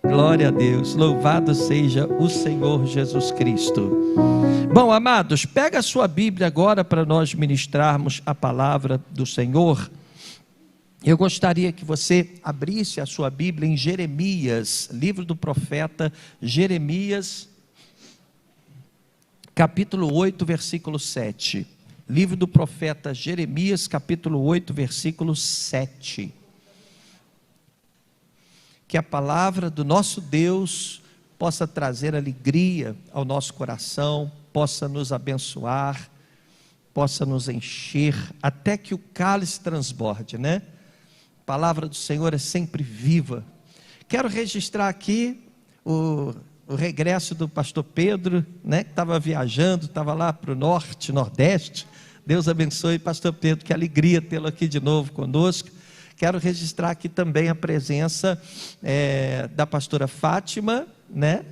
Glória a Deus, louvado seja o Senhor Jesus Cristo. Bom, amados, pega a sua Bíblia agora para nós ministrarmos a palavra do Senhor. Eu gostaria que você abrisse a sua Bíblia em Jeremias, livro do profeta Jeremias, capítulo 8, versículo 7. Livro do profeta Jeremias, capítulo 8, versículo 7. Que a palavra do nosso Deus possa trazer alegria ao nosso coração, possa nos abençoar, possa nos encher, até que o cálice transborde, né? A palavra do Senhor é sempre viva. Quero registrar aqui o regresso do pastor Pedro, né? Que estava viajando, estava lá para o norte, nordeste. Deus abençoe, pastor Pedro, que alegria tê-lo aqui de novo conosco. Quero registrar aqui também a presença da pastora Fátima, né,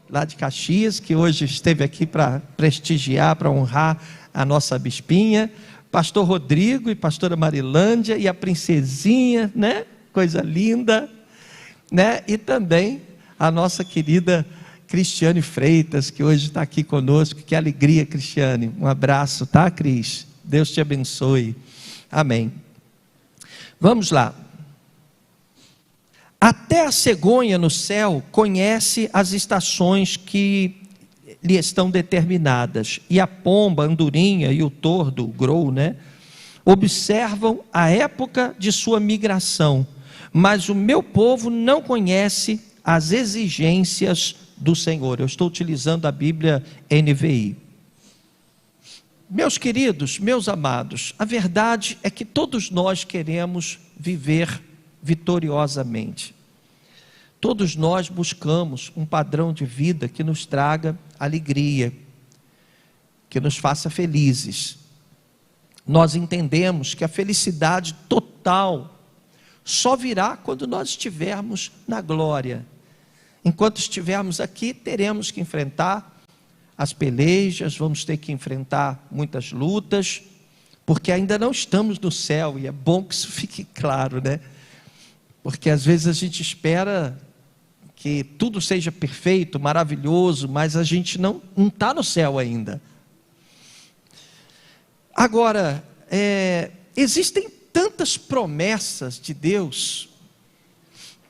lá de Caxias, que hoje esteve aqui para prestigiar, para honrar a nossa bispinha. Pastor Rodrigo e pastora Marilândia e a princesinha, né, coisa linda, né, e também a nossa querida Cristiane Freitas, que hoje está aqui conosco. Que alegria, Cristiane. Um abraço, tá, Cris? Deus te abençoe. Amém. Vamos lá. Até a cegonha no céu conhece as estações que lhe estão determinadas, e a pomba, a andorinha e o tordo, o grou, né, observam a época de sua migração, mas o meu povo não conhece as exigências do Senhor. Eu estou utilizando a Bíblia NVI. Meus queridos, meus amados, a verdade é que todos nós queremos viver vitoriosamente. Todos nós buscamos um padrão de vida que nos traga alegria, que nos faça felizes. Nós entendemos que a felicidade total só virá quando nós estivermos na glória. Enquanto estivermos aqui, teremos que enfrentar as pelejas, vamos ter que enfrentar muitas lutas, porque ainda não estamos no céu, e é bom que isso fique claro, né? Porque às vezes a gente espera que tudo seja perfeito, maravilhoso, mas a gente não está no céu ainda. Agora, existem tantas promessas de Deus,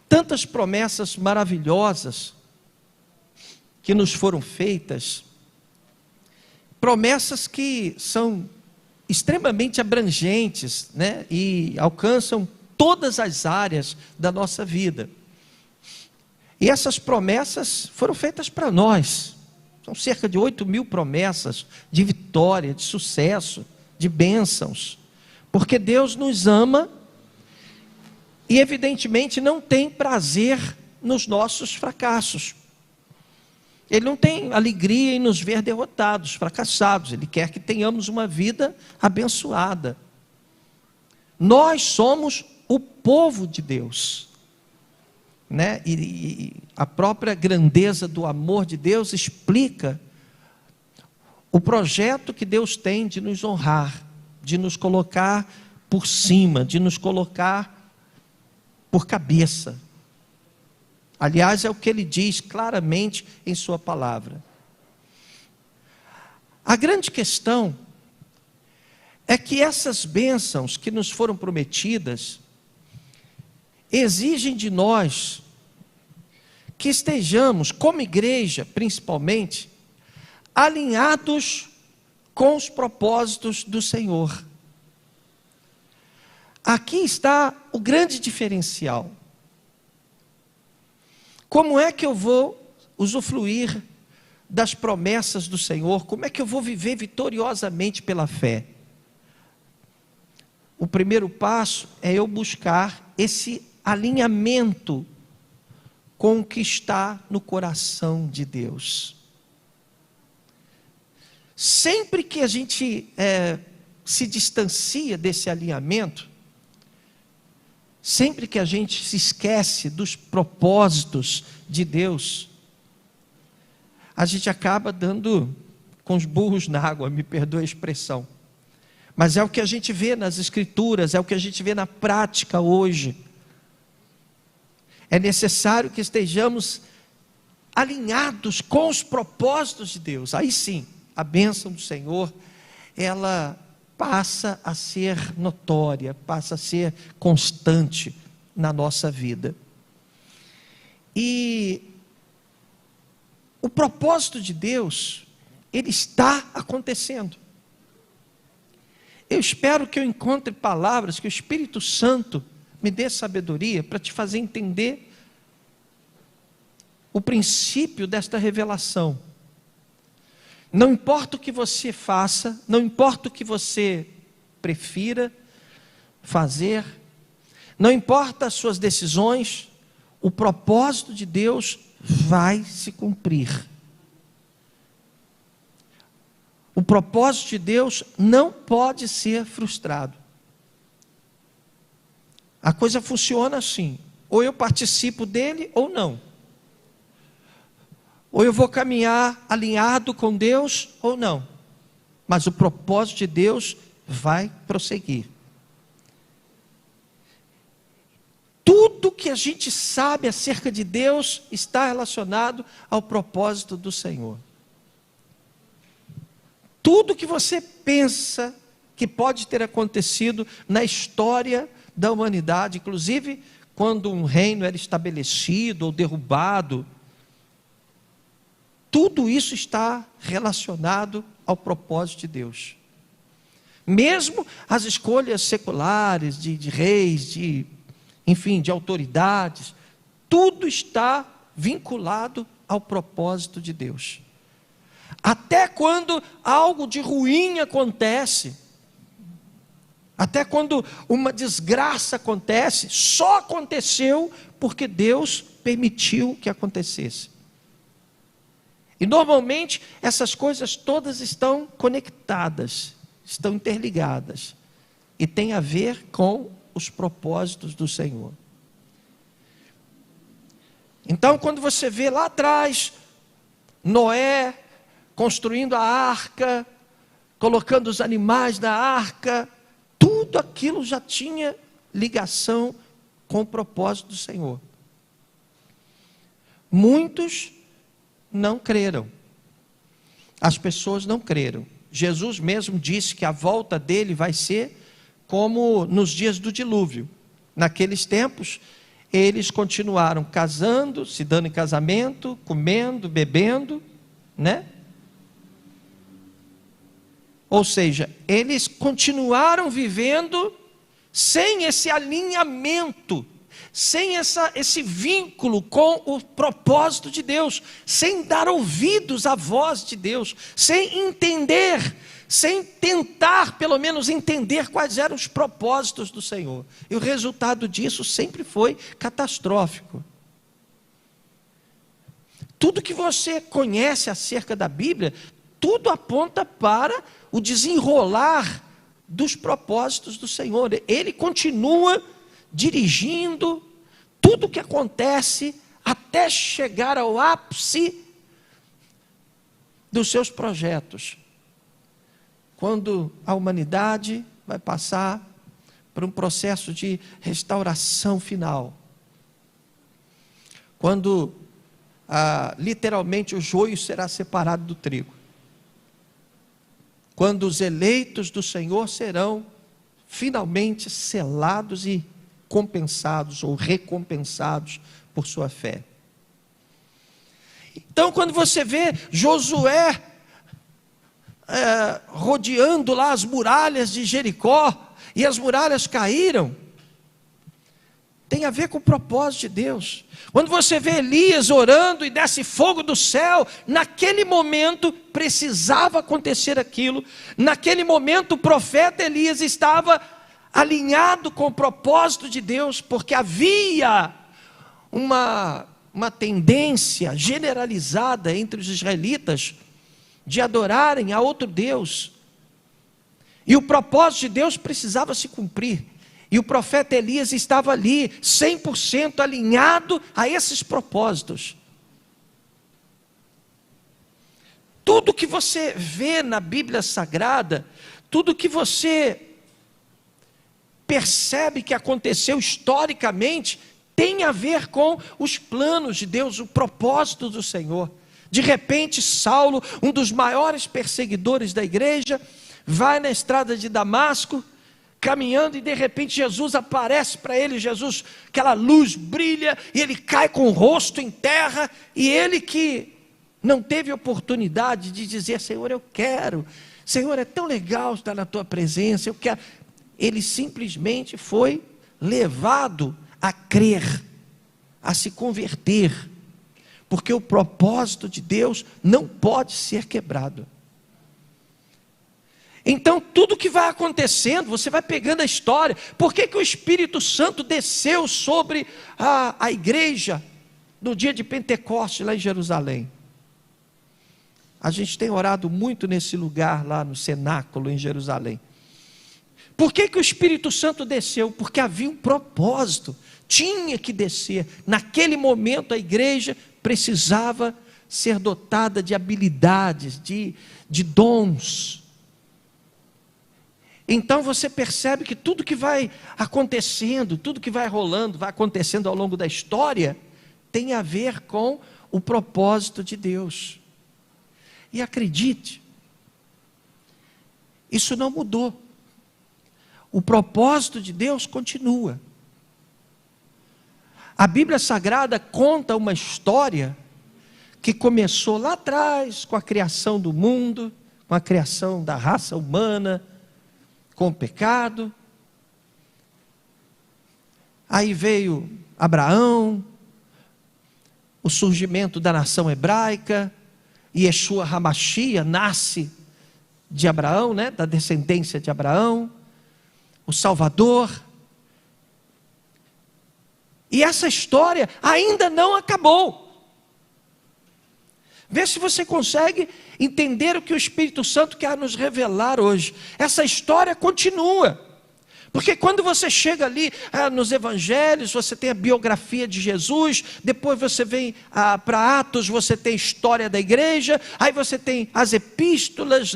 tantas promessas maravilhosas que nos foram feitas, promessas que são extremamente abrangentes, né? E alcançam todas as áreas da nossa vida. E essas promessas foram feitas para nós. São cerca de 8.000 promessas de vitória, de sucesso, de bênçãos. Porque Deus nos ama e evidentemente não tem prazer nos nossos fracassos. Ele não tem alegria em nos ver derrotados, fracassados. Ele quer que tenhamos uma vida abençoada. Nós somos o povo de Deus, né? E a própria grandeza do amor de Deus explica o projeto que Deus tem de nos honrar, de nos colocar por cima, de nos colocar por cabeça. Aliás, é o que ele diz claramente em sua palavra. A grande questão é que essas bênçãos que nos foram prometidas exigem de nós que estejamos, como igreja principalmente, alinhados com os propósitos do Senhor. Aqui está o grande diferencial. Como é que eu vou usufruir das promessas do Senhor? Como é que eu vou viver vitoriosamente pela fé? O primeiro passo é eu buscar esse alinhamento com o que está no coração de Deus. Sempre que a gente se distancia desse alinhamento, sempre que a gente se esquece dos propósitos de Deus, a gente acaba dando com os burros na água, me perdoe a expressão. Mas é o que a gente vê nas Escrituras, é o que a gente vê na prática hoje. É necessário que estejamos alinhados com os propósitos de Deus. Aí sim, a bênção do Senhor, ela passa a ser notória, passa a ser constante na nossa vida. E o propósito de Deus, ele está acontecendo. Eu espero que eu encontre palavras, que o Espírito Santo me dê sabedoria para te fazer entender o princípio desta revelação. Não importa o que você faça, não importa o que você prefira fazer, não importa as suas decisões, o propósito de Deus vai se cumprir. O propósito de Deus não pode ser frustrado. A coisa funciona assim: ou eu participo dele ou não. Ou eu vou caminhar alinhado com Deus ou não. Mas o propósito de Deus vai prosseguir. Tudo que a gente sabe acerca de Deus está relacionado ao propósito do Senhor. Tudo que você pensa que pode ter acontecido na história da humanidade, inclusive quando um reino era estabelecido ou derrubado, tudo isso está relacionado ao propósito de Deus. Mesmo as escolhas seculares de reis, enfim, de autoridades, tudo está vinculado ao propósito de Deus. Até quando algo de ruim acontece, até quando uma desgraça acontece, só aconteceu porque Deus permitiu que acontecesse. E normalmente essas coisas todas estão conectadas, estão interligadas, e tem a ver com os propósitos do Senhor. Então, quando você vê lá atrás, Noé construindo a arca, colocando os animais na arca, tudo aquilo já tinha ligação com o propósito do Senhor. Muitos não creram. As pessoas não creram. Jesus mesmo disse que a volta dele vai ser como nos dias do dilúvio. Naqueles tempos, eles continuaram casando, se dando em casamento, comendo, bebendo, né? Ou seja, eles continuaram vivendo sem esse alinhamento, sem esse vínculo com o propósito de Deus, sem dar ouvidos à voz de Deus, sem entender, sem tentar pelo menos entender quais eram os propósitos do Senhor. E o resultado disso sempre foi catastrófico. Tudo que você conhece acerca da Bíblia, tudo aponta para o desenrolar dos propósitos do Senhor. Ele continua dirigindo tudo o que acontece até chegar ao ápice dos seus projetos. Quando a humanidade vai passar por um processo de restauração final. Quando literalmente o joio será separado do trigo. Quando os eleitos do Senhor serão finalmente selados e compensados ou recompensados por sua fé. Então, quando você vê Josué rodeando lá as muralhas de Jericó, e as muralhas caíram, tem a ver com o propósito de Deus. Quando você vê Elias orando e desce fogo do céu, naquele momento precisava acontecer aquilo, naquele momento o profeta Elias estava alinhado com o propósito de Deus, porque havia uma tendência generalizada entre os israelitas de adorarem a outro Deus, e o propósito de Deus precisava se cumprir, e o profeta Elias estava ali, 100% alinhado a esses propósitos. Tudo que você vê na Bíblia Sagrada, tudo que você percebe que aconteceu historicamente, tem a ver com os planos de Deus, o propósito do Senhor. De repente, Saulo, um dos maiores perseguidores da igreja, vai na estrada de Damasco, caminhando, e de repente Jesus aparece para ele. Jesus, aquela luz brilha, e ele cai com o rosto em terra, e ele que não teve oportunidade de dizer: Senhor, eu quero, Senhor, é tão legal estar na tua presença, eu quero. Ele simplesmente foi levado a crer, a se converter, porque o propósito de Deus não pode ser quebrado. Então, tudo que vai acontecendo, você vai pegando a história. Por que o Espírito Santo desceu sobre a igreja no dia de Pentecostes, lá em Jerusalém? A gente tem orado muito nesse lugar, lá no cenáculo, em Jerusalém. Por que o Espírito Santo desceu? Porque havia um propósito, tinha que descer. Naquele momento, a igreja precisava ser dotada de habilidades, de dons. Então você percebe que tudo que vai acontecendo, tudo que vai rolando, vai acontecendo ao longo da história, tem a ver com o propósito de Deus. E acredite, isso não mudou. O propósito de Deus continua. A Bíblia Sagrada conta uma história que começou lá atrás, com a criação do mundo, com a criação da raça humana, com o pecado. Aí veio Abraão, o surgimento da nação hebraica, Yeshua HaMashiach nasce de Abraão, da descendência de Abraão, o Salvador. E essa história ainda não acabou. Vê se você consegue entender o que o Espírito Santo quer nos revelar hoje. Essa história continua. Porque quando você chega ali nos evangelhos, você tem a biografia de Jesus, depois você vem para Atos, você tem a história da igreja, aí você tem as epístolas,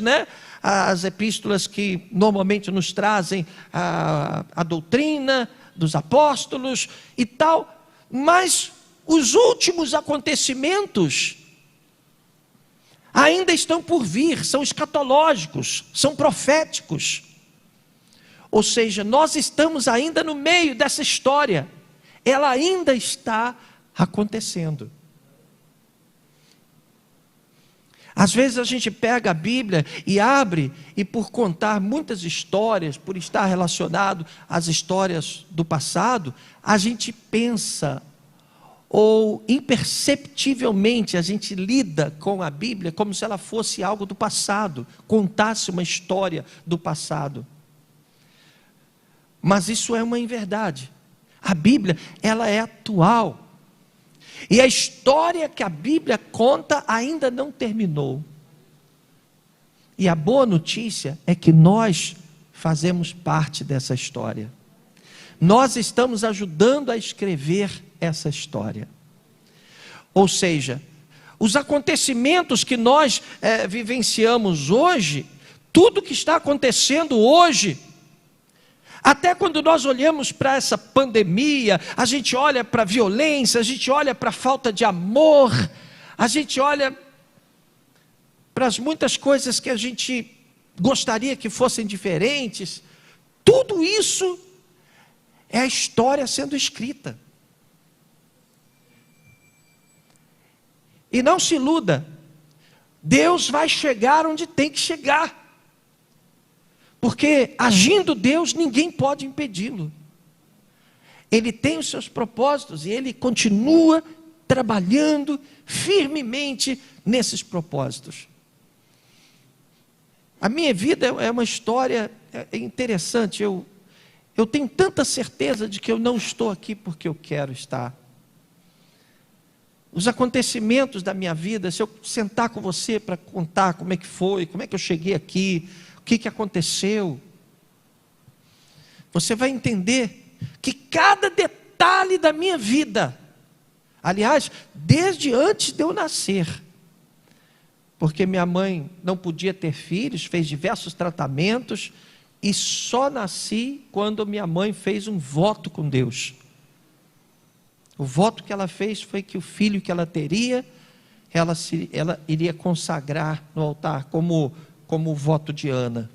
as epístolas que normalmente nos trazem a doutrina dos apóstolos e tal. Mas os últimos acontecimentos ainda estão por vir, são escatológicos, são proféticos. Ou seja, nós estamos ainda no meio dessa história, ela ainda está acontecendo. Às vezes a gente pega a Bíblia e abre, e por contar muitas histórias, por estar relacionado às histórias do passado, a gente pensa, ou imperceptivelmente a gente lida com a Bíblia como se ela fosse algo do passado, contasse uma história do passado. Mas isso é uma inverdade. A Bíblia, ela é atual. E a história que a Bíblia conta ainda não terminou. E a boa notícia é que nós fazemos parte dessa história. Nós estamos ajudando a escrever essa história. Ou seja, os acontecimentos que nós vivenciamos hoje, tudo que está acontecendo hoje, até quando nós olhamos para essa pandemia, a gente olha para a violência, a gente olha para a falta de amor, a gente olha para as muitas coisas que a gente gostaria que fossem diferentes. Tudo isso é a história sendo escrita. E não se iluda, Deus vai chegar onde tem que chegar. Porque agindo Deus, ninguém pode impedi-lo. Ele tem os seus propósitos e Ele continua trabalhando firmemente nesses propósitos. A minha vida é uma história interessante. Eu tenho tanta certeza de que eu não estou aqui porque eu quero estar. Os acontecimentos da minha vida, se eu sentar com você para contar como é que foi, como é que eu cheguei aqui, o que aconteceu, você vai entender que cada detalhe da minha vida, aliás, desde antes de eu nascer, porque minha mãe não podia ter filhos, fez diversos tratamentos, e só nasci quando minha mãe fez um voto com Deus. O voto que ela fez foi que o filho que ela teria, ela iria consagrar no altar, como o voto de Ana.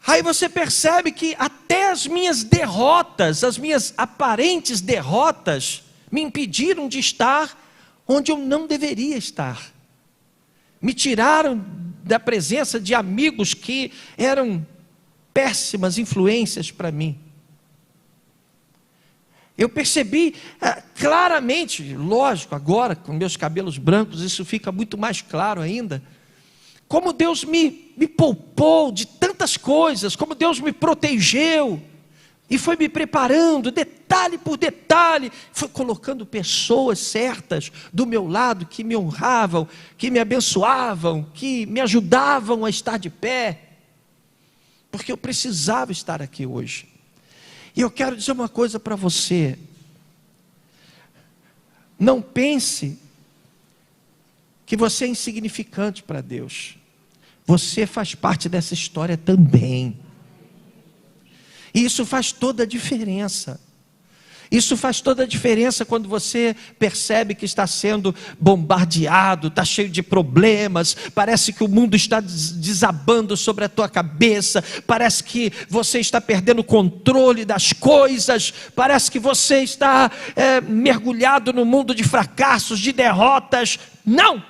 Aí você percebe que até as minhas derrotas, as minhas aparentes derrotas, me impediram de estar onde eu não deveria estar. Me tiraram da presença de amigos que eram péssimas influências para mim. Eu percebi claramente, lógico, agora com meus cabelos brancos, isso fica muito mais claro ainda, como Deus me poupou de tantas coisas, como Deus me protegeu, e foi me preparando, detalhe por detalhe, foi colocando pessoas certas do meu lado, que me honravam, que me abençoavam, que me ajudavam a estar de pé, porque eu precisava estar aqui hoje. E eu quero dizer uma coisa para você, não pense que você é insignificante para Deus, você faz parte dessa história também, e isso faz toda a diferença. Isso faz toda a diferença quando você percebe que está sendo bombardeado, está cheio de problemas, parece que o mundo está desabando sobre a tua cabeça, parece que você está perdendo o controle das coisas, parece que você está mergulhado no mundo de fracassos, de derrotas. Não!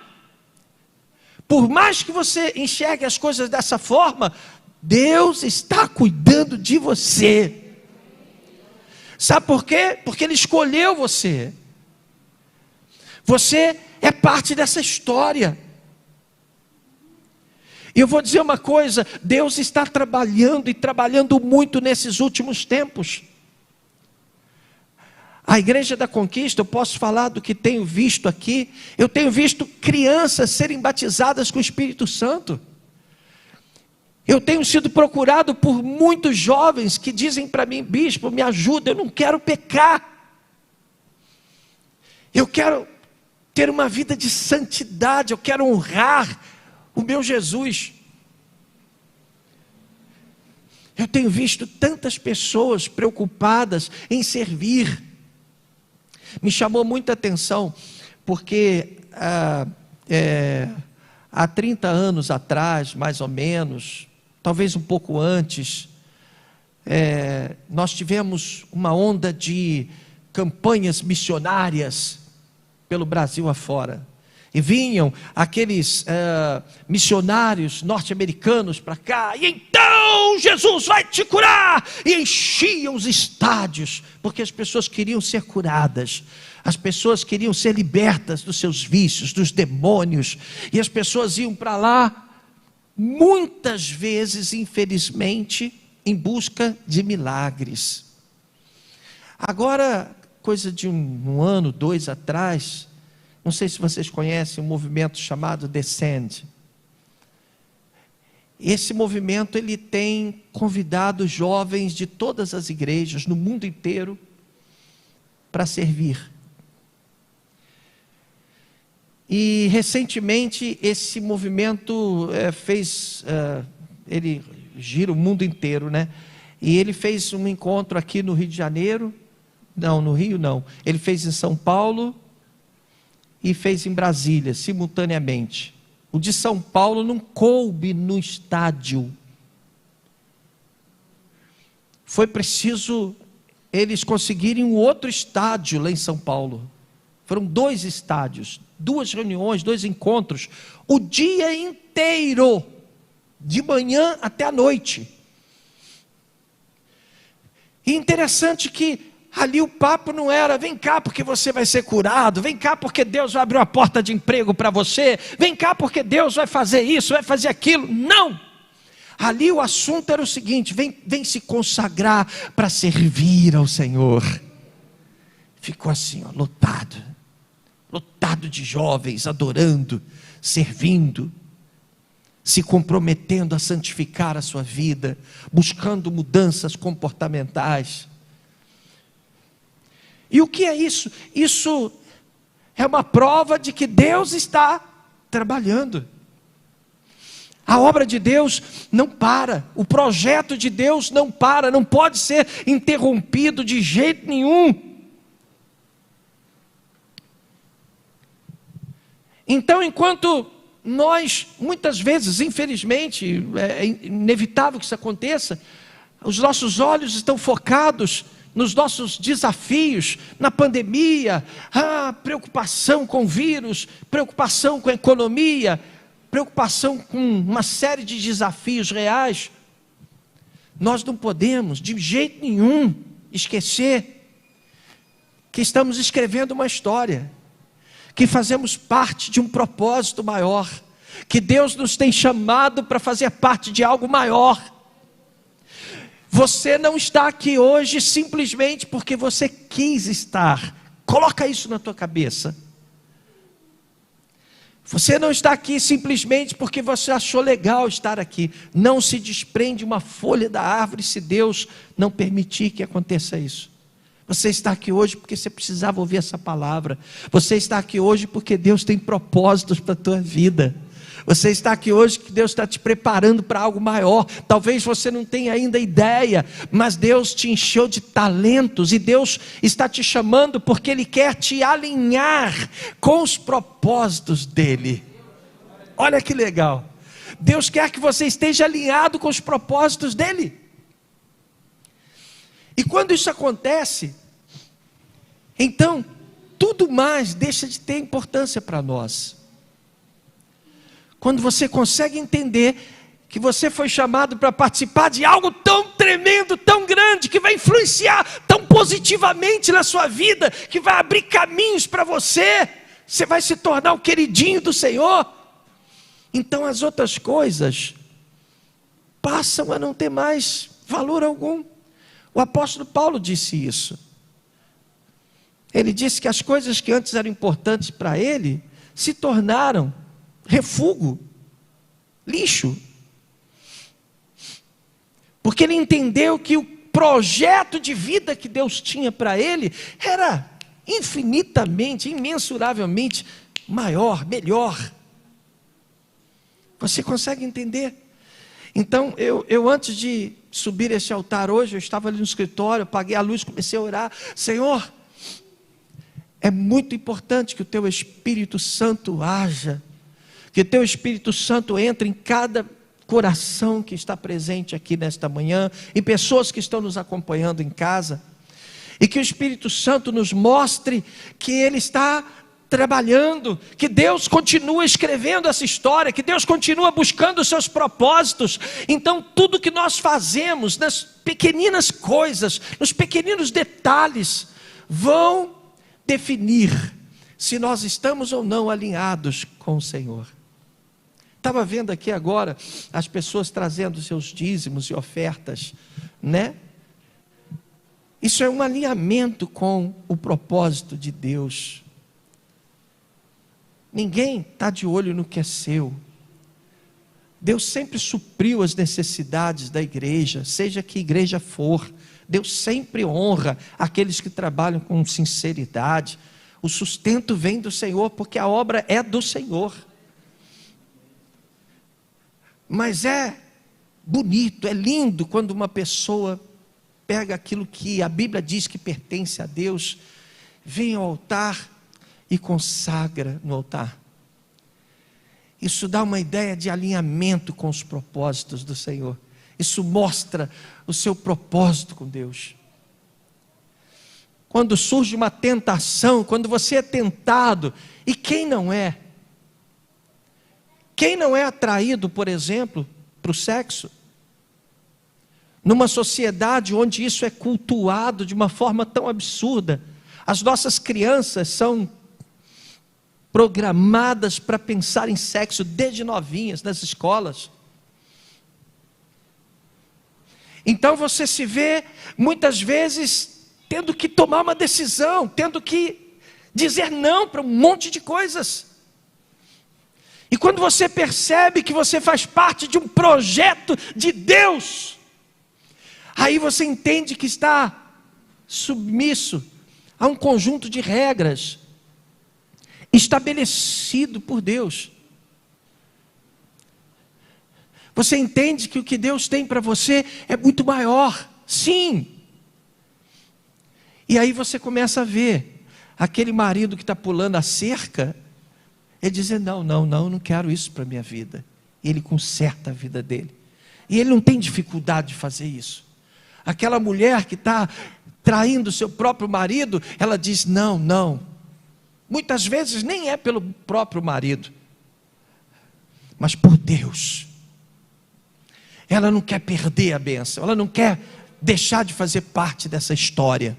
Por mais que você enxergue as coisas dessa forma, Deus está cuidando de você. Sabe por quê? Porque Ele escolheu você. Você é parte dessa história. E eu vou dizer uma coisa, Deus está trabalhando e trabalhando muito nesses últimos tempos. A Igreja da Conquista, eu posso falar do que tenho visto aqui, eu tenho visto crianças serem batizadas com o Espírito Santo. Eu tenho sido procurado por muitos jovens que dizem para mim: bispo, me ajuda, eu não quero pecar. Eu quero ter uma vida de santidade, eu quero honrar o meu Jesus. Eu tenho visto tantas pessoas preocupadas em servir. Me chamou muita atenção, porque há 30 anos atrás, mais ou menos, talvez um pouco antes, nós tivemos uma onda de campanhas missionárias pelo Brasil afora. E vinham aqueles missionários norte-americanos para cá, e então Jesus vai te curar, e enchiam os estádios, porque as pessoas queriam ser curadas, as pessoas queriam ser libertas dos seus vícios, dos demônios, e as pessoas iam para lá, muitas vezes, infelizmente, em busca de milagres. Agora, coisa de um ano, 2 atrás, não sei se vocês conhecem um movimento chamado Descend. Esse movimento, ele tem convidado jovens de todas as igrejas no mundo inteiro para servir. E recentemente esse movimento ele gira o mundo inteiro, né? E ele fez um encontro aqui no Rio de Janeiro, não, no Rio não, ele fez em São Paulo e fez em Brasília, simultaneamente. O de São Paulo não coube no estádio. Foi preciso eles conseguirem um outro estádio lá em São Paulo. Foram 2 estádios, 2 reuniões, 2 encontros, o dia inteiro, de manhã até a noite. E interessante que ali o papo não era: vem cá porque você vai ser curado, vem cá porque Deus vai abrir uma porta de emprego para você, vem cá porque Deus vai fazer isso, vai fazer aquilo. Não! Ali o assunto era o seguinte: vem se consagrar para servir ao Senhor. Ficou assim, lotado de jovens adorando, servindo, se comprometendo a santificar a sua vida, buscando mudanças comportamentais. E o que é isso? Isso é uma prova de que Deus está trabalhando. A obra de Deus não para, o projeto de Deus não para, não pode ser interrompido de jeito nenhum. Então, enquanto nós, muitas vezes, infelizmente, é inevitável que isso aconteça, os nossos olhos estão focados nos nossos desafios, na pandemia, preocupação com o vírus, preocupação com a economia, preocupação com uma série de desafios reais. Nós não podemos, de jeito nenhum, esquecer que estamos escrevendo uma história, que fazemos parte de um propósito maior, que Deus nos tem chamado para fazer parte de algo maior. Você não está aqui hoje simplesmente porque você quis estar. Coloca isso na tua cabeça. Você não está aqui simplesmente porque você achou legal estar aqui. Não se desprende uma folha da árvore se Deus não permitir que aconteça isso. Você está aqui hoje porque você precisava ouvir essa palavra. Você está aqui hoje porque Deus tem propósitos para a tua vida. Você está aqui hoje que Deus está te preparando para algo maior. Talvez você não tenha ainda ideia, mas Deus te encheu de talentos e Deus está te chamando porque Ele quer te alinhar com os propósitos dEle. Olha que legal. Deus quer que você esteja alinhado com os propósitos dEle. E quando isso acontece, então tudo mais deixa de ter importância para nós. Quando você consegue entender que você foi chamado para participar de algo tão tremendo, tão grande, que vai influenciar tão positivamente na sua vida, que vai abrir caminhos para você, você vai se tornar o queridinho do Senhor. Então as outras coisas passam a não ter mais valor algum. O apóstolo Paulo disse isso. Ele disse que as coisas que antes eram importantes para ele se tornaram refúgio, lixo, porque ele entendeu que o projeto de vida que Deus tinha para ele era infinitamente, imensuravelmente maior, melhor. Você consegue entender? Então eu antes de subir esse altar hoje, eu estava ali no escritório, apaguei a luz, comecei a orar. Senhor, é muito importante que o teu Espírito Santo haja, que teu Espírito Santo entre em cada coração que está presente aqui nesta manhã, em pessoas que estão nos acompanhando em casa, e que o Espírito Santo nos mostre que Ele está trabalhando, que Deus continua escrevendo essa história, que Deus continua buscando os seus propósitos. Então tudo que nós fazemos, nas pequeninas coisas, nos pequeninos detalhes, vão definir se nós estamos ou não alinhados com o Senhor. Estava vendo aqui agora as pessoas trazendo seus dízimos e ofertas, né? Isso é um alinhamento com o propósito de Deus. Ninguém está de olho no que é seu. Deus sempre supriu as necessidades da igreja, seja que igreja for. Deus sempre honra aqueles que trabalham com sinceridade. O sustento vem do Senhor, porque a obra é do Senhor. Mas é bonito, é lindo quando uma pessoa pega aquilo que a Bíblia diz que pertence a Deus, vem ao altar e consagra no altar. Isso dá uma ideia de alinhamento com os propósitos do Senhor. Isso mostra o seu propósito com Deus. Quando surge uma tentação, quando você é tentado, e quem não é? Quem não é atraído, por exemplo, para o sexo? Numa sociedade onde isso é cultuado de uma forma tão absurda, as nossas crianças são programadas para pensar em sexo desde novinhas nas escolas. Então você se vê muitas vezes tendo que tomar uma decisão, tendo que dizer não para um monte de coisas. E quando você percebe que você faz parte de um projeto de Deus, aí você entende que está submisso a um conjunto de regras estabelecido por Deus. Você entende que o que Deus tem para você é muito maior. Sim. E aí você começa a ver aquele marido que está pulando a cerca, ele dizendo, não quero isso para a minha vida. E ele conserta a vida dele. E ele não tem dificuldade de fazer isso. Aquela mulher que está traindo seu próprio marido, ela diz, não. Muitas vezes nem é pelo próprio marido, mas por Deus. Ela não quer perder a bênção, ela não quer deixar de fazer parte dessa história.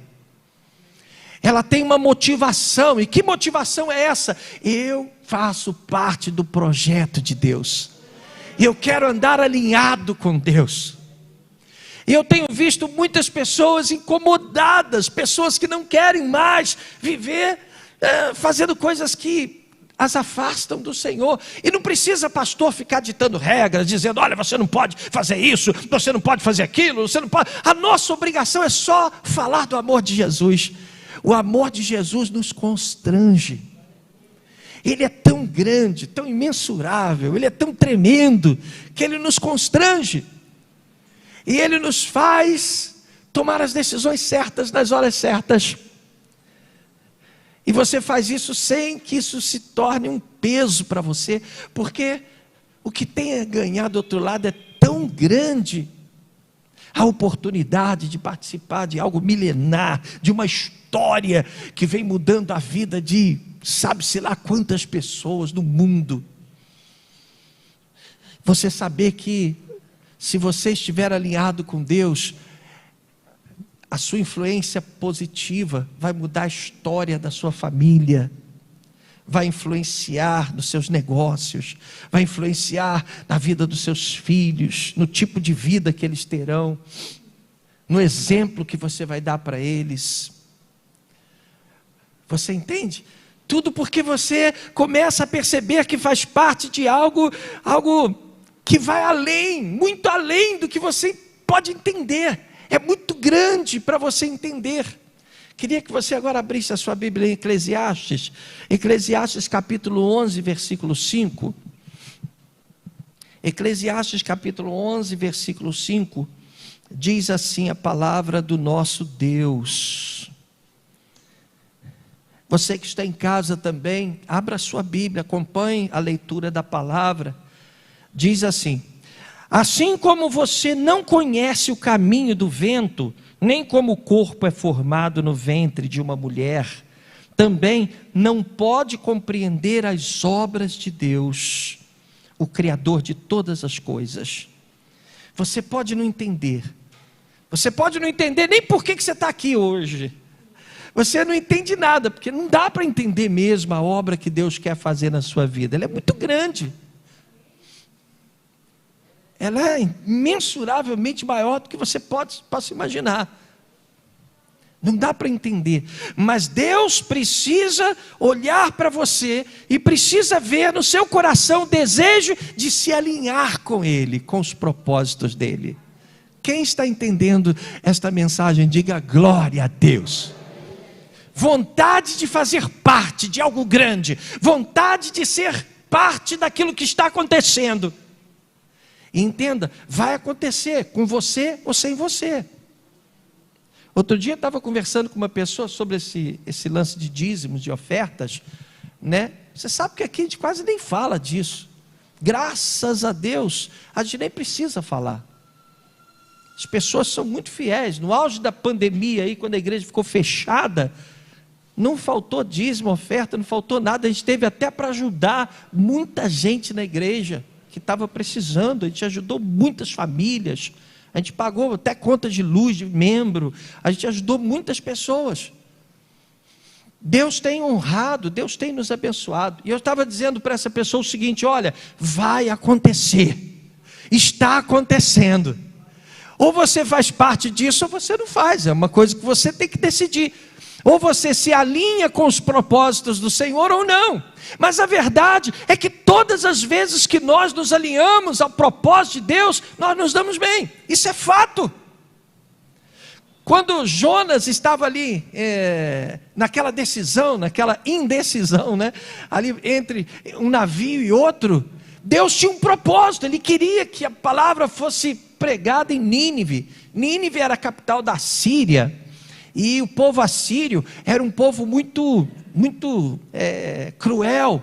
Ela tem uma motivação, e que motivação é essa? Eu faço parte do projeto de Deus, e eu quero andar alinhado com Deus. E eu tenho visto muitas pessoas incomodadas, pessoas que não querem mais viver fazendo coisas que as afastam do Senhor. E não precisa pastor ficar ditando regras, dizendo, olha, você não pode fazer isso, você não pode fazer aquilo, você não pode. A nossa obrigação é só falar do amor de Jesus. O amor de Jesus nos constrange. Ele é tão grande, tão imensurável, ele é tão tremendo, que ele nos constrange. E ele nos faz tomar as decisões certas nas horas certas. E você faz isso sem que isso se torne um peso para você, porque o que tem a ganhar do outro lado é tão grande. A oportunidade de participar de algo milenar, de uma história que vem mudando a vida de sabe-se lá quantas pessoas no mundo. Você saber que se você estiver alinhado com Deus, a sua influência positiva vai mudar a história da sua família, vai influenciar nos seus negócios, vai influenciar na vida dos seus filhos, no tipo de vida que eles terão, no exemplo que você vai dar para eles. Você entende? Tudo porque você começa a perceber que faz parte de algo que vai além, muito além do que você pode entender. É muito grande para você entender. Queria que você agora abrisse a sua Bíblia em Eclesiastes. Eclesiastes capítulo 11, versículo 5. Eclesiastes capítulo 11, versículo 5. Diz assim a palavra do nosso Deus. Você que está em casa também, abra a sua Bíblia, acompanhe a leitura da palavra. Diz assim: assim como você não conhece o caminho do vento, nem como o corpo é formado no ventre de uma mulher, também não pode compreender as obras de Deus, o Criador de todas as coisas. Você pode não entender, nem por que você está aqui hoje. Você não entende nada, porque não dá para entender mesmo a obra que Deus quer fazer na sua vida. Ela é muito grande. Ela é imensuravelmente maior do que você possa imaginar. Não dá para entender. Mas Deus precisa olhar para você e precisa ver no seu coração o desejo de se alinhar com Ele, com os propósitos dEle. Quem está entendendo esta mensagem, diga glória a Deus. Vontade de fazer parte de algo grande, vontade de ser parte daquilo que está acontecendo. E entenda, vai acontecer com você ou sem você. Outro dia eu estava conversando com uma pessoa sobre esse lance de dízimos, de ofertas, né? Você sabe que aqui a gente quase nem fala disso. Graças a Deus, a gente nem precisa falar. As pessoas são muito fiéis. No auge da pandemia, aí, quando a igreja ficou fechada, não faltou dízimo, oferta, não faltou nada. A gente teve até para ajudar muita gente na igreja que estava precisando. A gente ajudou muitas famílias. A gente pagou até conta de luz de membro. A gente ajudou muitas pessoas. Deus tem honrado, Deus tem nos abençoado. E eu estava dizendo para essa pessoa o seguinte: olha, vai acontecer. Está acontecendo. Ou você faz parte disso ou você não faz. É uma coisa que você tem que decidir. Ou você se alinha com os propósitos do Senhor ou não. Mas a verdade é que todas as vezes que nós nos alinhamos ao propósito de Deus, nós nos damos bem. Isso é fato. Quando Jonas estava ali, naquela decisão, naquela indecisão, né? Ali entre um navio e outro, Deus tinha um propósito, Ele queria que a palavra fosse pregada em Nínive. Nínive era a capital da Síria, e o povo assírio era um povo muito cruel.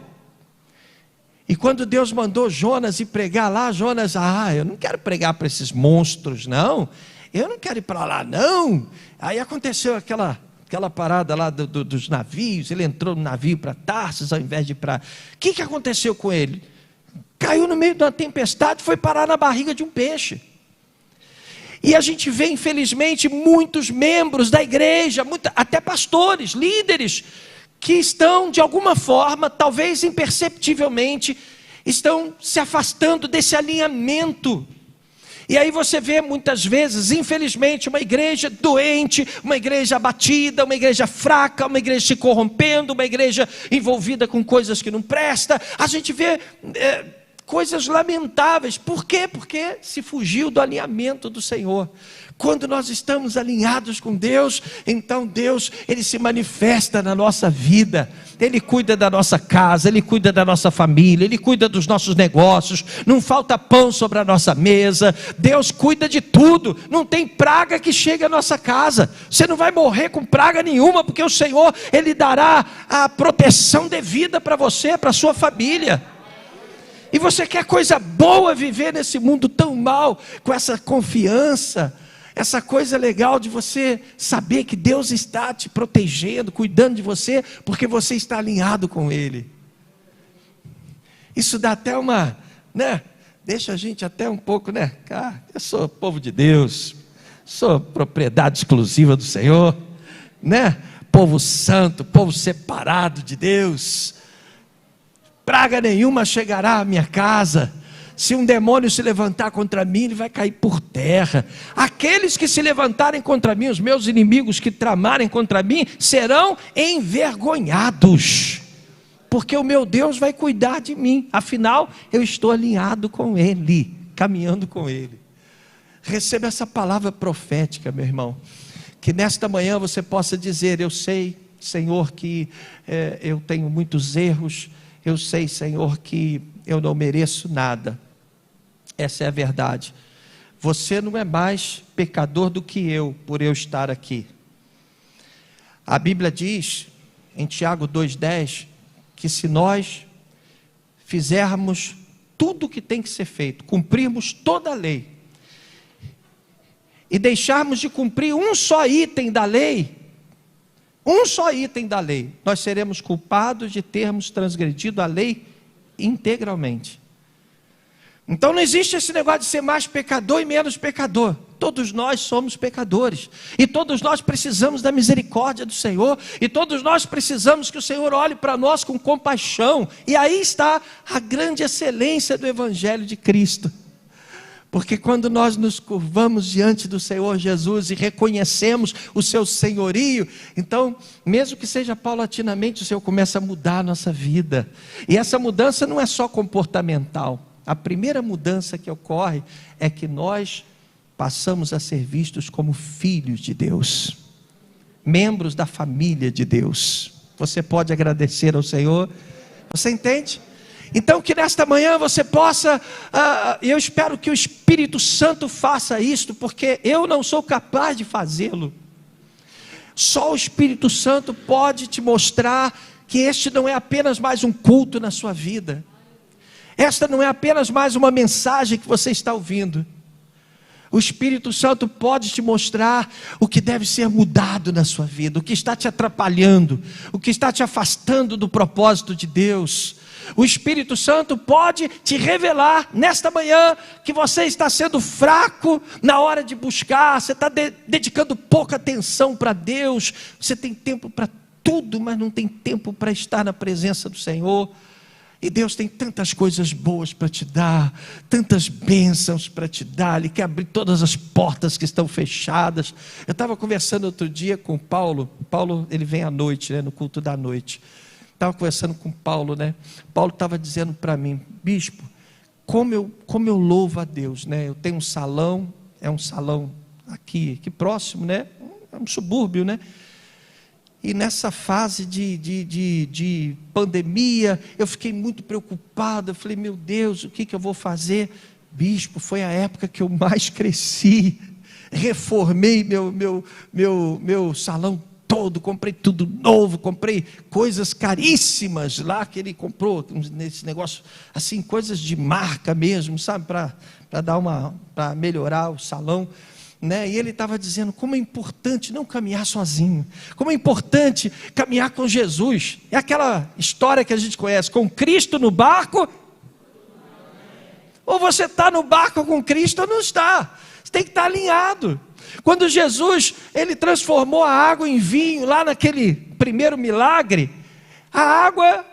E quando Deus mandou Jonas ir pregar lá, Jonas, eu não quero pregar para esses monstros, não. Eu não quero ir para lá, não. Aí aconteceu aquela parada lá dos navios. Ele entrou no navio para Tarsis ao invés de ir para... O que aconteceu com ele? Caiu no meio de uma tempestade e foi parar na barriga de um peixe. E a gente vê, infelizmente, muitos membros da igreja, até pastores, líderes, que estão, de alguma forma, talvez imperceptivelmente, estão se afastando desse alinhamento. E aí você vê muitas vezes, infelizmente, uma igreja doente, uma igreja abatida, uma igreja fraca, uma igreja se corrompendo, uma igreja envolvida com coisas que não prestam. A gente vê coisas lamentáveis. Por quê? Porque se fugiu do alinhamento do Senhor. Quando nós estamos alinhados com Deus, então Deus, Ele se manifesta na nossa vida. Ele cuida da nossa casa, Ele cuida da nossa família, Ele cuida dos nossos negócios. Não falta pão sobre a nossa mesa. Deus cuida de tudo. Não tem praga que chegue à nossa casa. Você não vai morrer com praga nenhuma, porque o Senhor, Ele dará a proteção devida para você, para a sua família. E você quer coisa boa, viver nesse mundo tão mal, com essa confiança, essa coisa legal de você saber que Deus está te protegendo, cuidando de você, porque você está alinhado com Ele. Isso dá até uma, deixa a gente até um pouco, eu sou povo de Deus, sou propriedade exclusiva do Senhor, povo santo, povo separado de Deus. Praga nenhuma chegará à minha casa. Se um demônio se levantar contra mim, ele vai cair por terra. Aqueles que se levantarem contra mim, os meus inimigos que tramarem contra mim, serão envergonhados. Porque o meu Deus vai cuidar de mim. Afinal, eu estou alinhado com Ele, caminhando com Ele. Receba essa palavra profética, meu irmão. Que nesta manhã você possa dizer: eu sei, Senhor, que eu tenho muitos erros. Eu sei, Senhor, que eu não mereço nada. Essa é a verdade. Você não é mais pecador do que eu, por eu estar aqui. A Bíblia diz, em Tiago 2,10, que se nós fizermos tudo o que tem que ser feito, cumprirmos toda a lei, e deixarmos de cumprir um só item da lei, nós seremos culpados de termos transgredido a lei integralmente. Então não existe esse negócio de ser mais pecador e menos pecador. Todos nós somos pecadores, e todos nós precisamos da misericórdia do Senhor, e todos nós precisamos que o Senhor olhe para nós com compaixão. E aí está a grande excelência do Evangelho de Cristo. Porque quando nós nos curvamos diante do Senhor Jesus e reconhecemos o seu senhorio, então, mesmo que seja paulatinamente, o Senhor começa a mudar a nossa vida. E essa mudança não é só comportamental. A primeira mudança que ocorre é que nós passamos a ser vistos como filhos de Deus, membros da família de Deus. Você pode agradecer ao Senhor? Você entende? Então que nesta manhã você possa, eu espero que o Espírito Santo faça isto, porque eu não sou capaz de fazê-lo. Só o Espírito Santo pode te mostrar que este não é apenas mais um culto na sua vida. Esta não é apenas mais uma mensagem que você está ouvindo. O Espírito Santo pode te mostrar o que deve ser mudado na sua vida, o que está te atrapalhando, o que está te afastando do propósito de Deus. O Espírito Santo pode te revelar nesta manhã que você está sendo fraco na hora de buscar, você está dedicando pouca atenção para Deus, você tem tempo para tudo, mas não tem tempo para estar na presença do Senhor. E Deus tem tantas coisas boas para te dar, tantas bênçãos para te dar. Ele quer abrir todas as portas que estão fechadas. Eu estava conversando outro dia com o Paulo. Paulo, ele vem à noite, no culto da noite. Estava conversando com o Paulo, Paulo estava dizendo para mim: bispo, como eu louvo a Deus, Eu tenho um salão, é um salão aqui próximo, É um subúrbio, E nessa fase de pandemia, eu fiquei muito preocupado. Eu falei, meu Deus, o que eu vou fazer? Bispo, foi a época que eu mais cresci. Reformei meu salão todo, comprei tudo novo, comprei coisas caríssimas lá que ele comprou, nesse negócio, assim, coisas de marca mesmo, sabe, para melhorar o salão, né? E ele estava dizendo como é importante não caminhar sozinho, como é importante caminhar com Jesus. É aquela história que a gente conhece, com Cristo no barco, ou você está no barco com Cristo ou não está, você tem que estar alinhado. Quando Jesus, ele transformou a água em vinho, lá naquele primeiro milagre, a água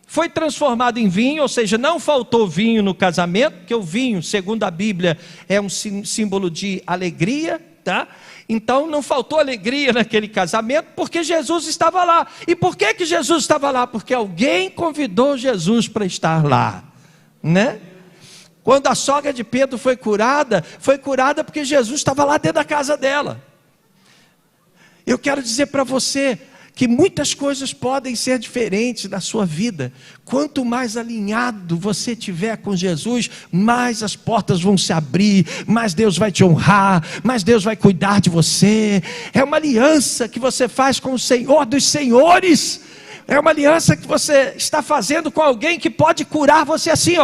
foi transformada em vinho, ou seja, não faltou vinho no casamento, porque o vinho, segundo a Bíblia, é um símbolo de alegria, tá? Então não faltou alegria naquele casamento, porque Jesus estava lá. E por que Jesus estava lá? Porque alguém convidou Jesus para estar lá, né? Quando a sogra de Pedro foi curada porque Jesus estava lá dentro da casa dela. Eu quero dizer para você que muitas coisas podem ser diferentes na sua vida. Quanto mais alinhado você tiver com Jesus, mais as portas vão se abrir, mais Deus vai te honrar, mais Deus vai cuidar de você. É uma aliança que você faz com o Senhor dos senhores. É uma aliança que você está fazendo com alguém que pode curar você assim,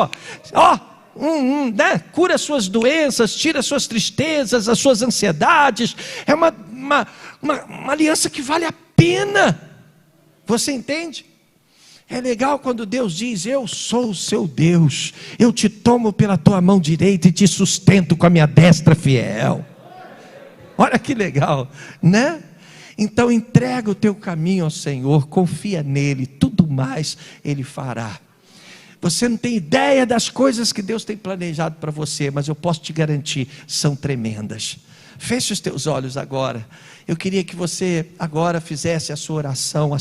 né? Cura as suas doenças, tira as suas tristezas, as suas ansiedades. É uma aliança que vale a pena. Você entende? É legal quando Deus diz, eu sou o seu Deus, eu te tomo pela tua mão direita e te sustento com a minha destra fiel. Olha que legal, né? Então entrega o teu caminho ao Senhor, confia nele, tudo mais Ele fará. Você não tem ideia das coisas que Deus tem planejado para você, mas eu posso te garantir, são tremendas. Feche os teus olhos agora. Eu queria que você agora fizesse a sua oração.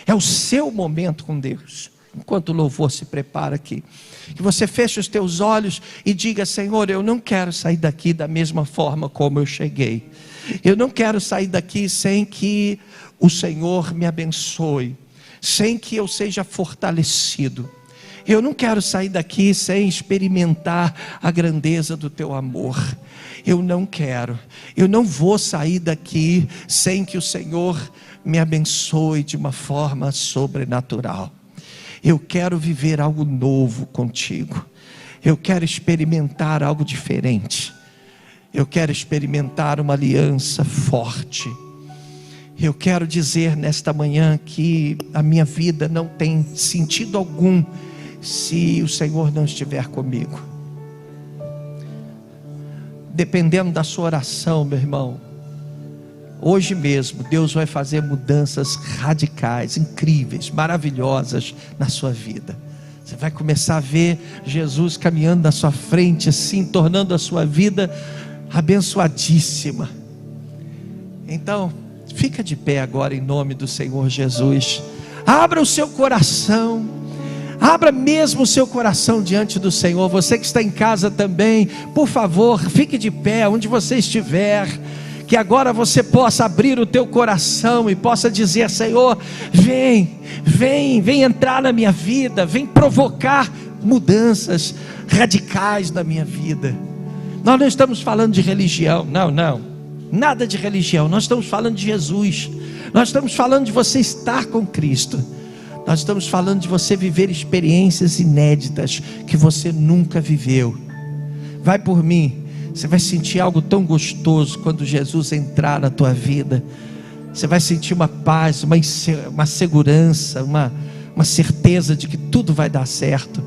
É o seu momento com Deus. Enquanto o louvor se prepara aqui, que você feche os teus olhos e diga, Senhor, eu não quero sair daqui da mesma forma como eu cheguei. Eu não quero sair daqui sem que o Senhor me abençoe, sem que eu seja fortalecido. Eu não quero sair daqui sem experimentar a grandeza do teu amor. Eu não vou sair daqui sem que o Senhor me abençoe de uma forma sobrenatural. Eu quero viver algo novo contigo. Eu quero experimentar algo diferente. Eu quero experimentar uma aliança forte. Eu quero dizer nesta manhã que a minha vida não tem sentido algum se o Senhor não estiver comigo. Dependendo da sua oração, meu irmão, hoje mesmo Deus vai fazer mudanças radicais, incríveis, maravilhosas na sua vida. Você vai começar a ver Jesus caminhando na sua frente, assim, tornando a sua vida abençoadíssima. Então, fica de pé agora em nome do Senhor Jesus. Abra o seu coração. Abra mesmo o seu coração diante do Senhor. Você que está em casa também, por favor, fique de pé onde você estiver. Que agora você possa abrir o teu coração e possa dizer, Senhor, vem entrar na minha vida, vem provocar mudanças radicais na minha vida. Nós não estamos falando de religião, não, nada de religião. Nós estamos falando de Jesus. Nós estamos falando de você estar com Cristo. Nós estamos falando de você viver experiências inéditas que você nunca viveu. Vai por mim. Você vai sentir algo tão gostoso quando Jesus entrar na tua vida. Você vai sentir uma paz, uma segurança, uma certeza de que tudo vai dar certo.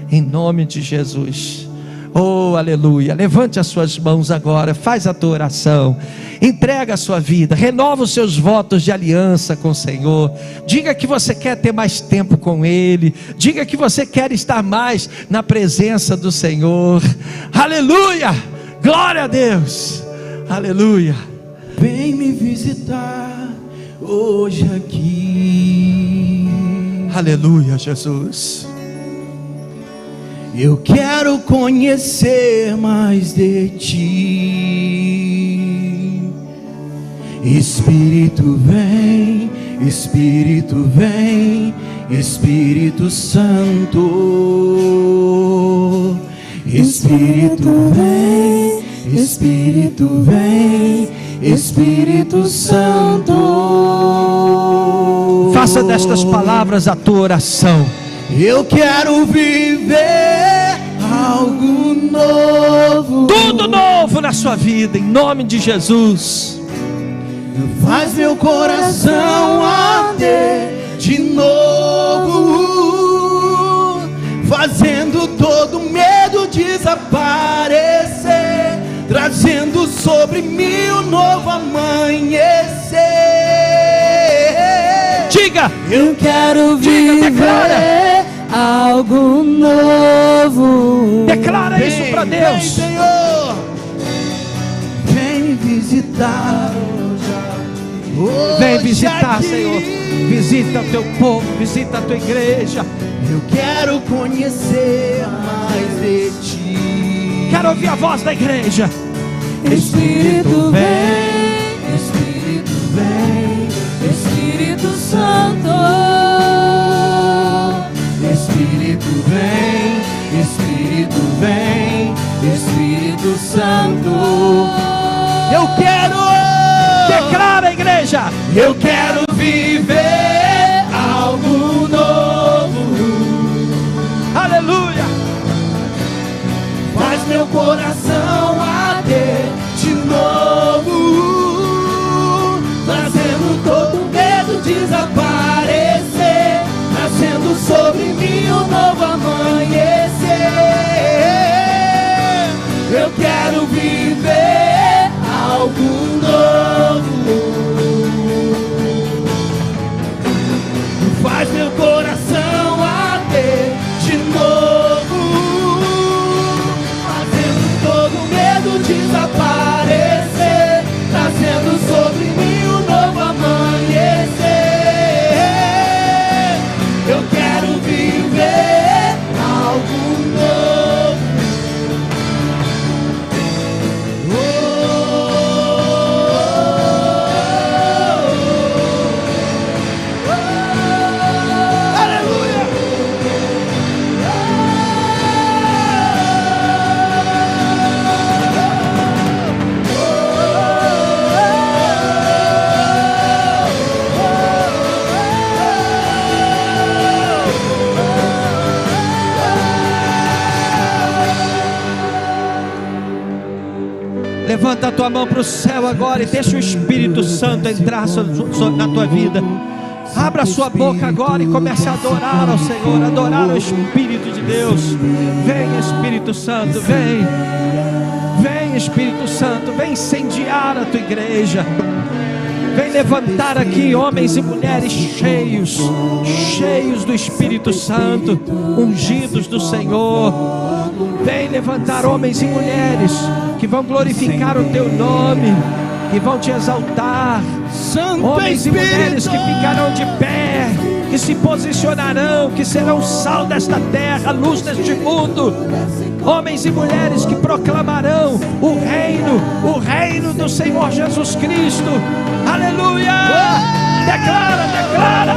Em nome de Jesus. Oh, aleluia. Levante as suas mãos agora, faz a tua oração, entrega a sua vida, renova os seus votos de aliança com o Senhor. Diga que você quer ter mais tempo com Ele, diga que você quer estar mais na presença do Senhor. Aleluia, glória a Deus, aleluia. Vem me visitar hoje aqui. Aleluia, Jesus. Eu quero conhecer mais de ti. Espírito vem, Espírito vem, Espírito Santo. Espírito vem, Espírito vem, Espírito Santo. Faça destas palavras a tua oração. Eu quero viver algo novo. Tudo novo na sua vida, em nome de Jesus. Faz meu coração arder de novo, fazendo todo medo desaparecer, trazendo sobre mim um novo amanhecer. Diga! Eu quero viver declara algo novo. Declara isso para Deus. Vem, Senhor, vem me visitar. Vem visitar, Aqui. Senhor. Visita o teu povo, visita a tua igreja. Eu quero conhecer mais de ti. Quero ouvir a voz da igreja. Espírito vem, Espírito vem, Espírito Santo. Espírito vem, Espírito vem, Espírito Santo. Eu quero. Declara, igreja. Eu quero viver algo novo. Aleluia. Faz meu coração arder de novo, trazendo todo medo desaparecer, nascendo sobre mim um novo amanhecer. Eu quero viver algo novo. Faz meu coração arder de novo, fazendo todo medo desaparecer, trazendo sobre mim um novo amanhecer. Eu quero viver algo novo. Aleluia! Levanta a tua mão para o céu agora e deixa o Espírito Santo entrar na tua vida. Abra a sua boca agora e comece a adorar ao Senhor, adorar o Espírito de Deus. Vem, Espírito Santo, vem. Vem, Espírito Santo, vem incendiar a tua igreja. Vem levantar aqui homens e mulheres cheios do Espírito Santo, ungidos do Senhor. Vem levantar homens e mulheres que vão glorificar o teu nome, que vão te exaltar. Santo Homens e mulheres que ficarão de pé, que se posicionarão, que serão sal desta terra, luz deste mundo. Homens e mulheres que proclamarão o reino do Senhor Jesus Cristo. Aleluia! Declara, declara.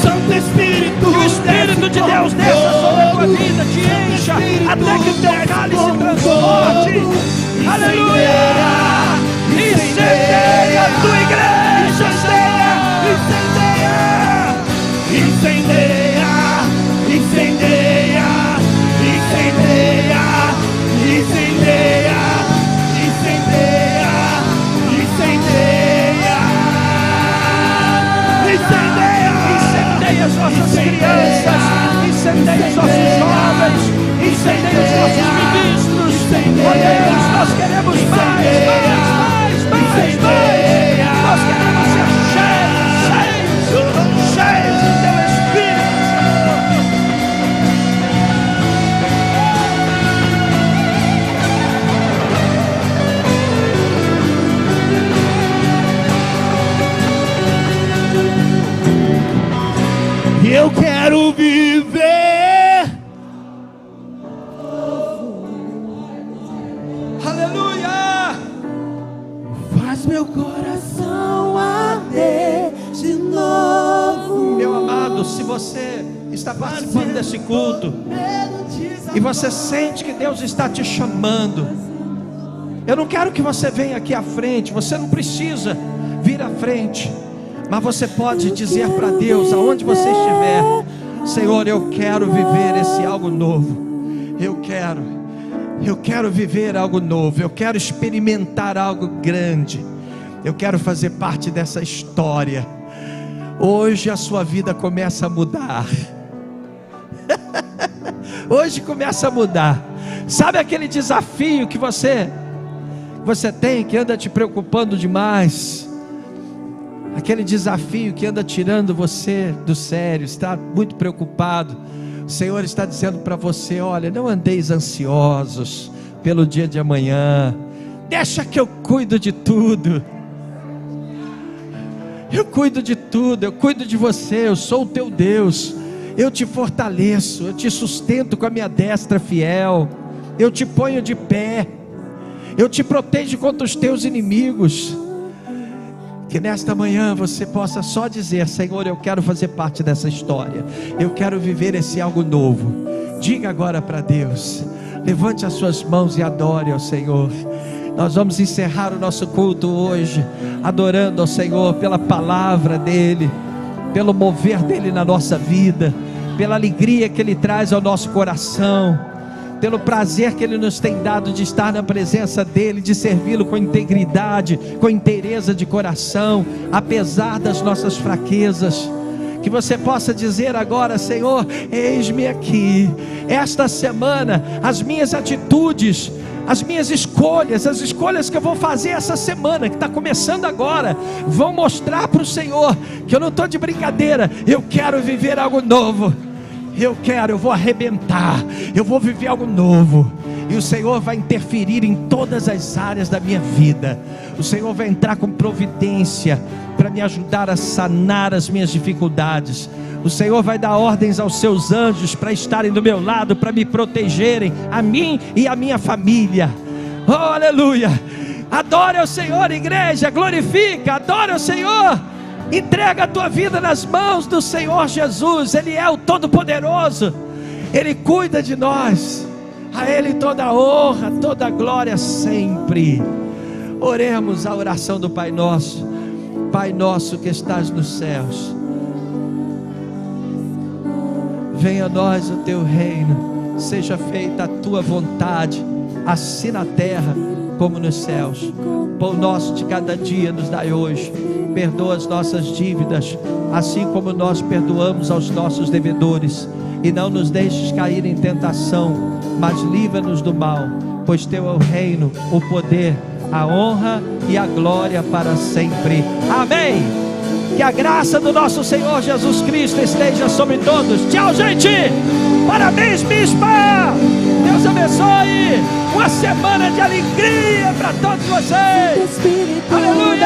Santo Espírito, Que o Espírito de Deus desça sobre a tua vida, te encha, até que o teu cálice transporte. Aleluia! Incendeia a tua igreja, incendeia, incendeia, incendeia, incendeia, incendeia, incendeia, incendeia, incendeia as nossas crianças, incendeia os nossos jovens, incendeia os nossos ministros. Ó Deus, nós queremos mais. Nós queremos ser cheios do teu Espírito, e eu quero viver. aleluia. Faz meu coração você está participando desse culto e você sente que Deus está te chamando, eu não quero que você venha aqui à frente. Você não precisa vir à frente, mas você pode dizer para Deus, aonde você estiver: Senhor, eu quero viver esse algo novo. Eu quero viver algo novo. Eu quero experimentar algo grande. Eu quero fazer parte dessa história. Hoje a sua vida começa a mudar. Hoje começa a mudar. Sabe aquele desafio que você tem, que anda te preocupando demais? Aquele desafio que anda tirando você do sério, está muito preocupado. O Senhor está dizendo para você: olha, não andeis ansiosos pelo dia de amanhã. Deixa que eu cuido de tudo. Eu cuido de tudo, eu cuido de você. Eu sou o teu Deus. Eu te fortaleço, eu te sustento com a minha destra fiel. Eu te ponho de pé. Eu te protejo contra os teus inimigos. Que nesta manhã você possa só dizer: Senhor, eu quero fazer parte dessa história. Eu quero viver esse algo novo. Diga agora para Deus. Levante as suas mãos e adore ao Senhor. Nós vamos encerrar o nosso culto hoje adorando ao Senhor pela palavra dEle, pelo mover dEle na nossa vida, pela alegria que Ele traz ao nosso coração, pelo prazer que Ele nos tem dado de estar na presença dEle, de servi-lo com integridade, com inteireza de coração, apesar das nossas fraquezas. Que você possa dizer agora: Senhor, eis-me aqui. Esta semana, as minhas atitudes, as minhas escolhas, as escolhas que eu vou fazer essa semana, que está começando agora, vão mostrar para o Senhor que eu não estou de brincadeira. Eu quero viver algo novo. Eu vou arrebentar, eu vou viver algo novo. E o Senhor vai interferir em todas as áreas da minha vida. O Senhor vai entrar com providência para me ajudar a sanar as minhas dificuldades. O Senhor vai dar ordens aos seus anjos para estarem do meu lado, para me protegerem, a mim e a minha família. Oh, aleluia! Adore ao Senhor, igreja, glorifica, adore ao Senhor. Entrega a tua vida nas mãos do Senhor Jesus. Ele é o Todo-Poderoso. Ele cuida de nós. A Ele toda a honra, toda a glória sempre. Oremos a oração do Pai Nosso. Pai nosso que estás nos céus, venha a nós o teu reino. Seja feita a tua vontade, assim na terra como nos céus. Pão nosso de cada dia nos dai hoje. Perdoa as nossas dívidas, assim como nós perdoamos aos nossos devedores. E não nos deixes cair em tentação, mas livra-nos do mal. Pois teu é o reino, o poder, a honra e a glória para sempre. Amém. Que a graça do nosso Senhor Jesus Cristo esteja sobre todos. Tchau, gente. Parabéns, bispa. Deus abençoe. Uma semana de alegria para todos vocês. Aleluia.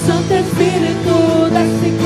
Santo Espírito, desce